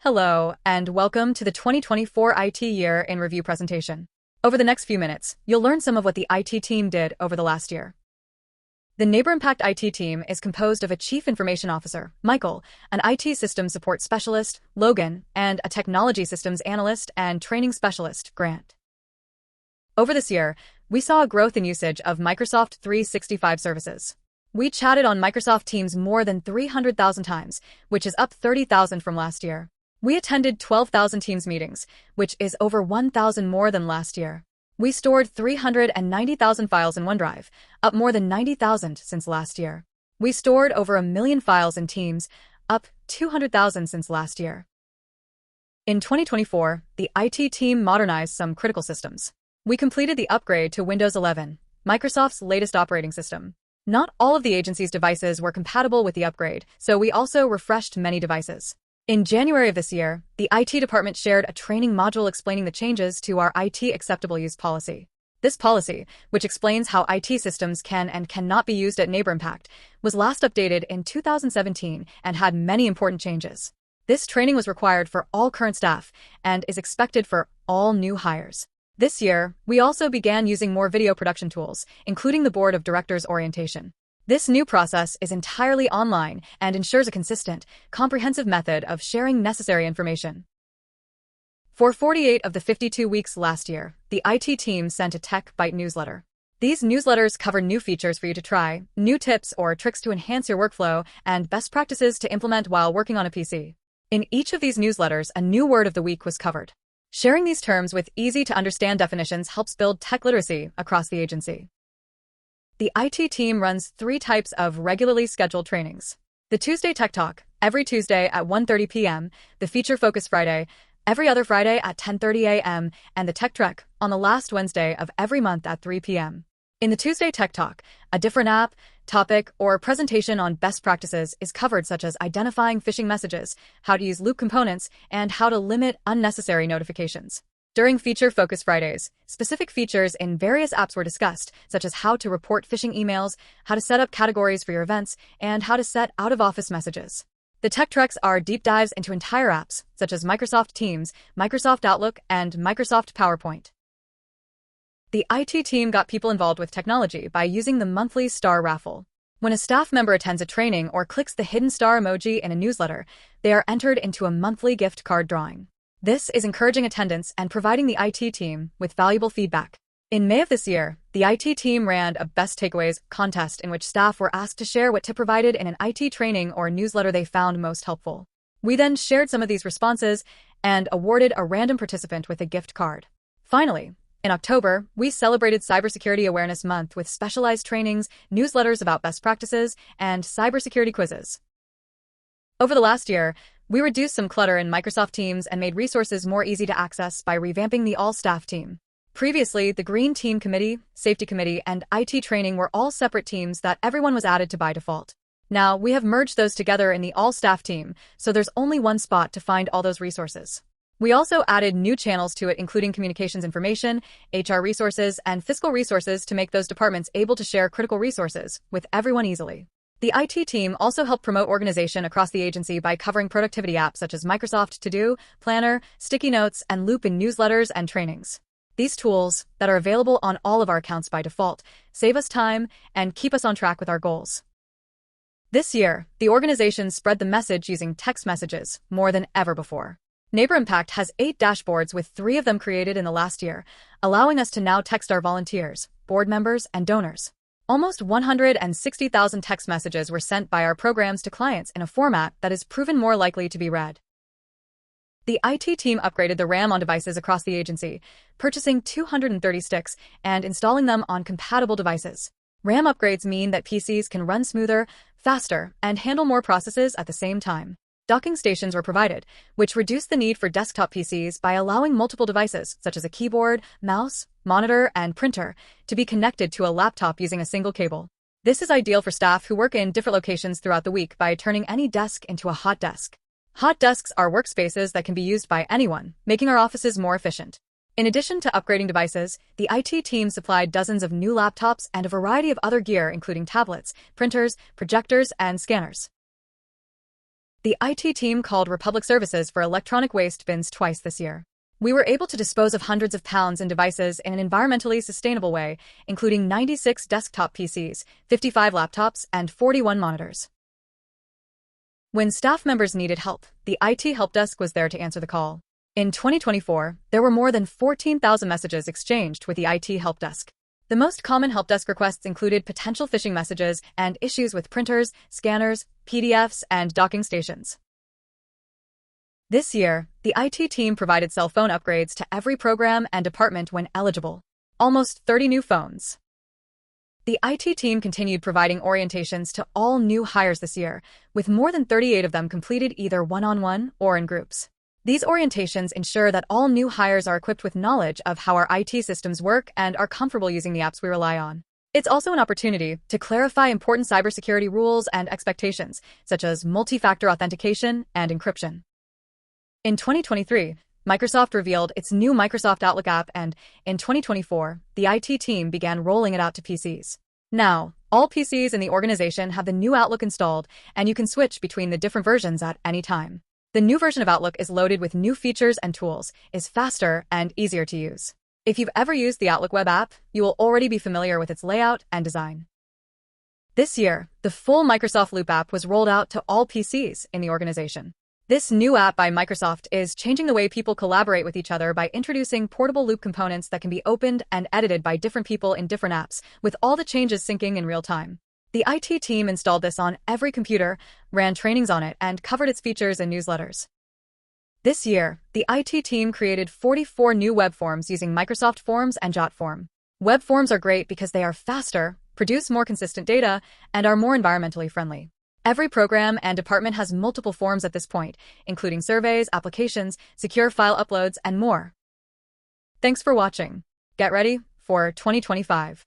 Hello, and welcome to the 2024 IT Year in Review presentation. Over the next few minutes, you'll learn some of what the IT team did over the last year. The Neighbor Impact IT team is composed of a Chief Information Officer, Michael, an IT Systems Support Specialist, Logan, and a Technology Systems Analyst and Training Specialist, Grant. Over this year, we saw a growth in usage of Microsoft 365 services. We chatted on Microsoft Teams more than 300,000 times, which is up 30,000 from last year. We attended 12,000 Teams meetings, which is over 1,000 more than last year. We stored 390,000 files in OneDrive, up more than 90,000 since last year. We stored over 1 million files in Teams, up 200,000 since last year. In 2024, the IT team modernized some critical systems. We completed the upgrade to Windows 11, Microsoft's latest operating system. Not all of the agency's devices were compatible with the upgrade, so we also refreshed many devices. In January of this year, the IT department shared a training module explaining the changes to our IT acceptable use policy. This policy, which explains how IT systems can and cannot be used at Neighbor Impact, was last updated in 2017 and had many important changes. This training was required for all current staff and is expected for all new hires. This year, we also began using more video production tools, including the Board of Directors orientation. This new process is entirely online and ensures a consistent, comprehensive method of sharing necessary information. For 48 of the 52 weeks last year, the IT team sent a Tech Bite newsletter. These newsletters cover new features for you to try, new tips or tricks to enhance your workflow, and best practices to implement while working on a PC. In each of these newsletters, a new word of the week was covered. Sharing these terms with easy-to-understand definitions helps build tech literacy across the agency. The IT team runs 3 types of regularly scheduled trainings. The Tuesday Tech Talk, every Tuesday at 1:30 p.m., the Feature Focus Friday, every other Friday at 10:30 a.m., and the Tech Trek on the last Wednesday of every month at 3 p.m. In the Tuesday Tech Talk, a different app, topic, or presentation on best practices is covered, such as identifying phishing messages, how to use loop components, and how to limit unnecessary notifications. During Feature Focus Fridays, specific features in various apps were discussed, such as how to report phishing emails, how to set up categories for your events, and how to set out-of-office messages. The Tech Treks are deep dives into entire apps, such as Microsoft Teams, Microsoft Outlook, and Microsoft PowerPoint. The IT team got people involved with technology by using the monthly star raffle. When a staff member attends a training or clicks the hidden star emoji in a newsletter, they are entered into a monthly gift card drawing. This is encouraging attendance and providing the IT team with valuable feedback. In May of this year, the IT team ran a Best Takeaways contest in which staff were asked to share what tip provided in an IT training or newsletter they found most helpful. We then shared some of these responses and awarded a random participant with a gift card. Finally, in October, we celebrated Cybersecurity Awareness Month with specialized trainings, newsletters about best practices, and cybersecurity quizzes. Over the last year, we reduced some clutter in Microsoft Teams and made resources more easy to access by revamping the all-staff team. Previously, the Green Team Committee, Safety Committee, and IT Training were all separate teams that everyone was added to by default. Now, we have merged those together in the all-staff team, so there's only one spot to find all those resources. We also added new channels to it, including communications information, HR resources, and fiscal resources to make those departments able to share critical resources with everyone easily. The IT team also helped promote organization across the agency by covering productivity apps such as Microsoft To-Do, Planner, Sticky Notes, and Loop in newsletters and trainings. These tools, that are available on all of our accounts by default, save us time and keep us on track with our goals. This year, the organization spread the message using text messages more than ever before. Neighbor Impact has 8 dashboards, with 3 of them created in the last year, allowing us to now text our volunteers, board members, and donors. Almost 160,000 text messages were sent by our programs to clients in a format that is proven more likely to be read. The IT team upgraded the RAM on devices across the agency, purchasing 230 sticks and installing them on compatible devices. RAM upgrades mean that PCs can run smoother, faster, and handle more processes at the same time. Docking stations were provided, which reduced the need for desktop PCs by allowing multiple devices, such as a keyboard, mouse, monitor, and printer, to be connected to a laptop using a single cable. This is ideal for staff who work in different locations throughout the week by turning any desk into a hot desk. Hot desks are workspaces that can be used by anyone, making our offices more efficient. In addition to upgrading devices, the IT team supplied dozens of new laptops and a variety of other gear, including tablets, printers, projectors, and scanners. The IT team called Republic Services for electronic waste bins twice this year. We were able to dispose of hundreds of pounds in devices in an environmentally sustainable way, including 96 desktop PCs, 55 laptops, and 41 monitors. When staff members needed help, the IT help desk was there to answer the call. In 2024, there were more than 14,000 messages exchanged with the IT help desk. The most common help desk requests included potential phishing messages and issues with printers, scanners, PDFs, and docking stations. This year, the IT team provided cell phone upgrades to every program and department when eligible. Almost 30 new phones. The IT team continued providing orientations to all new hires this year, with more than 38 of them completed either one-on-one or in groups. These orientations ensure that all new hires are equipped with knowledge of how our IT systems work and are comfortable using the apps we rely on. It's also an opportunity to clarify important cybersecurity rules and expectations, such as multi-factor authentication and encryption. In 2023, Microsoft revealed its new Microsoft Outlook app, and in 2024, the IT team began rolling it out to PCs. Now, all PCs in the organization have the new Outlook installed, and you can switch between the different versions at any time. The new version of Outlook is loaded with new features and tools, is faster and easier to use. If you've ever used the Outlook web app, you will already be familiar with its layout and design. This year, the full Microsoft Loop app was rolled out to all PCs in the organization. This new app by Microsoft is changing the way people collaborate with each other by introducing portable Loop components that can be opened and edited by different people in different apps, with all the changes syncing in real time. The IT team installed this on every computer, ran trainings on it, and covered its features in newsletters. This year, the IT team created 44 new web forms using Microsoft Forms and JotForm. Web forms are great because they are faster, produce more consistent data, and are more environmentally friendly. Every program and department has multiple forms at this point, including surveys, applications, secure file uploads, and more. Thanks for watching. Get ready for 2025.